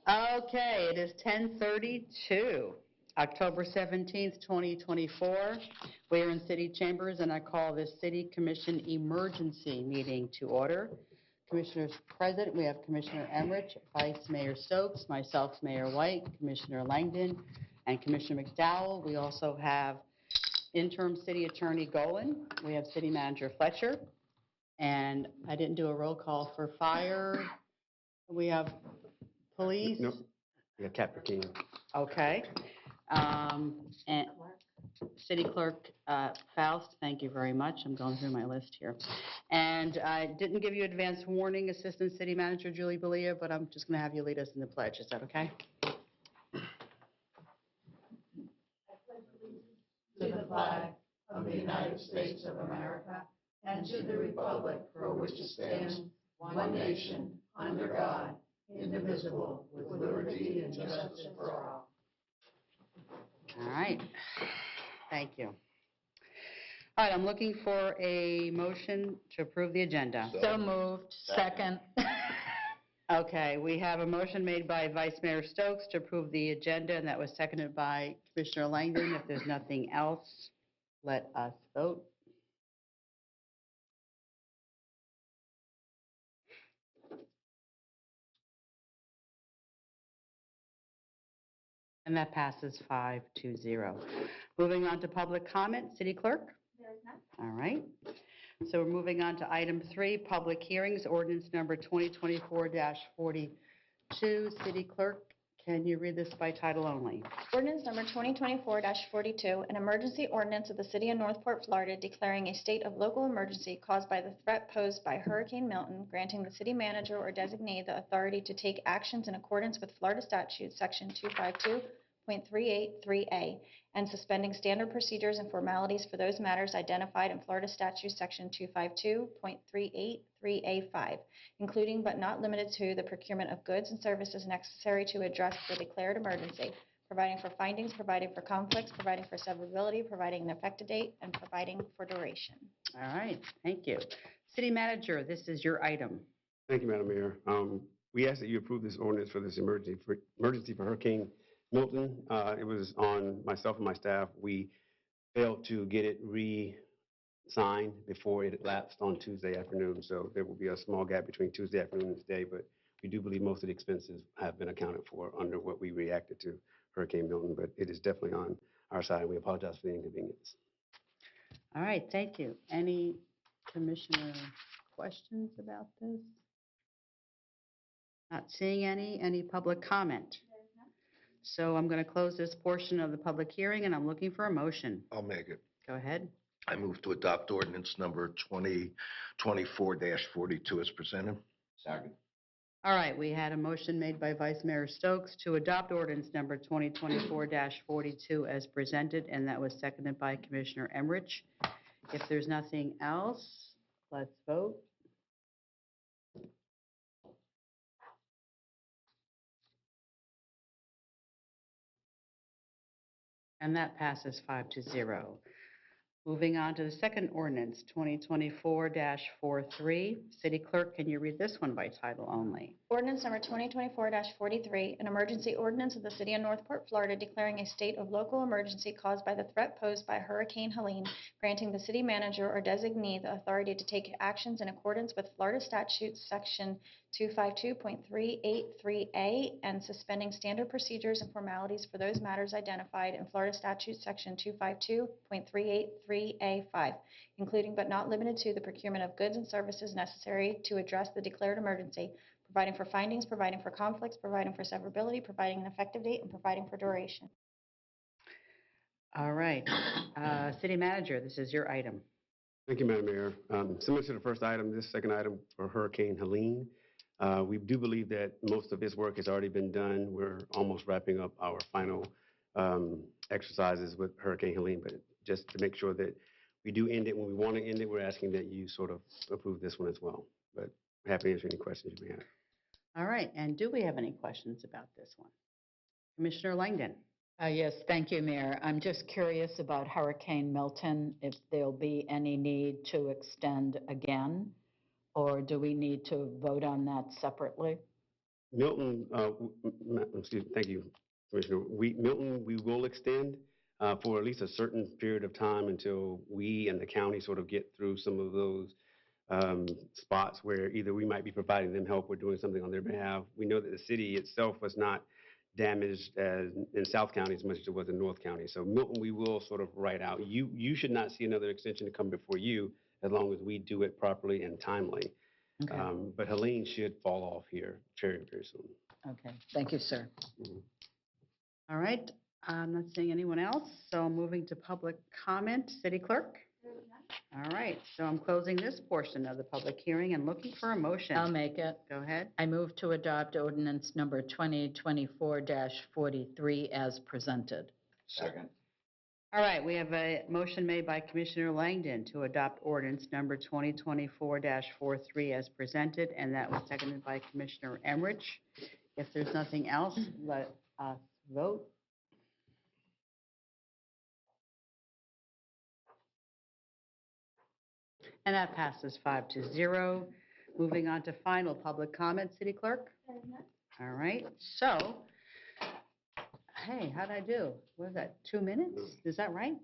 Okay, it is 10:32, October 17th, 2024. We are in City Chambers, and I call this City Commission Emergency Meeting to order. Commissioners present, we have Commissioner Emmerich, Vice Mayor Stokes, myself, Mayor White, Commissioner Langdon, and Commissioner McDowell. We also have Interim City Attorney Golan. We have City Manager Fletcher. And I didn't do a roll call for fire. We have police. Nope. We have Captain King. Okay. And City Clerk Faust, thank you very much. I'm going through my list here. And I didn't give you advance warning, Assistant City Manager Julie Belia, but I'm just going to have you lead us in the pledge. Is that okay? To the flag of the United States of America and to the republic for which it stands, one nation, under God, indivisible, with liberty and justice for all. All right. Thank you. All right, I'm looking for a motion to approve the agenda. So moved. Second. Okay, we have a motion made by Vice Mayor Stokes to approve the agenda, and that was seconded by Commissioner Langdon. If there's nothing else, let us vote. And that passes 5-0. Moving on to public comment, City Clerk? There is none. All right. So we're moving on to item 3, public hearings, ordinance number 2024-42. City Clerk, can you read this by title only? Ordinance number 2024-42, an emergency ordinance of the City of Northport, Florida, declaring a state of local emergency caused by the threat posed by Hurricane Milton, granting the city manager or designee the authority to take actions in accordance with Florida statute section 252.383A, and suspending standard procedures and formalities for those matters identified in Florida statute section 252.383A5, including but not limited to the procurement of goods and services necessary to address the declared emergency, providing for findings, providing for conflicts, providing for severability, providing an effective date, and providing for duration. All right, thank you. City Manager, this is your item. Thank you, Madam Mayor. We ask that you approve this ordinance for this emergency for Hurricane Milton. It was on myself and my staff. We failed to get it re-signed before it lapsed on Tuesday afternoon. So there will be a small gap between Tuesday afternoon and today, but we do believe most of the expenses have been accounted for under what we reacted to Hurricane Milton, but it is definitely on our side, and we apologize for the inconvenience. All right, thank you. Any commissioner questions about this? Not seeing any. Any public comment? So I'm going to close this portion of the public hearing, and I'm looking for a motion. I'll make it. Go ahead. I move to adopt ordinance number 2024-42 as presented. Second. All right, we had a motion made by Vice Mayor Stokes to adopt ordinance number 2024-42 as presented, and that was seconded by Commissioner Emmerich. If there's nothing else, let's vote. And that passes 5-0. Moving on to the second ordinance, 2024-43. City Clerk, can you read this one by title only? Ordinance number 2024-43, an emergency ordinance of the City of Northport, Florida, declaring a state of local emergency caused by the threat posed by Hurricane Helene, granting the city manager or designee the authority to take actions in accordance with Florida statutes section 252.383A, and suspending standard procedures and formalities for those matters identified in Florida statute section 252.383A5, including but not limited to the procurement of goods and services necessary to address the declared emergency, providing for findings, providing for conflicts, providing for severability, providing an effective date, and providing for duration. All right. City Manager, this is your item. Thank you, Madam Mayor. Similar to the first item, this second item for Hurricane Helene. We do believe that most of this work has already been done. We're almost wrapping up our final exercises with Hurricane Helene, but just to make sure that we do end it when we want to end it, we're asking that you sort of approve this one as well. But I'm happy to answer any questions you may have. All right. And do we have any questions about this one? Commissioner Langdon. Yes, thank you, Mayor. I'm just curious about Hurricane Milton, if there'll be any need to extend again, or do we need to vote on that separately? Milton, thank you, Commissioner. Milton, we will extend for at least a certain period of time until we and the county sort of get through some of those spots where either we might be providing them help or doing something on their behalf. We know that the city itself was not damaged in South County as much as it was in North County. So Milton, we will sort of write out. You should not see another extension to come before you as long as we do it properly and timely. Okay, But Helene should fall off here very, very soon. okay. Thank you, sir. All right, I'm not seeing anyone else, so moving to public comment. City Clerk? All right, so I'm closing this portion of the public hearing and looking for a motion. I'll make it. Go ahead. I move to adopt ordinance number 2024-43 as presented. Second. All right, we have a motion made by Commissioner Langdon to adopt ordinance number 2024-43 as presented, and that was seconded by Commissioner Emmerich. If there's nothing else, let us vote. And that passes 5-0. Moving on to final public comment, City Clerk? All right, so, hey, how'd I do? What is that, 2 minutes? Is that right?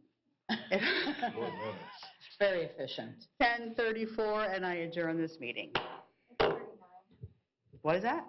Very efficient. 10:34, and I adjourn this meeting. What is that?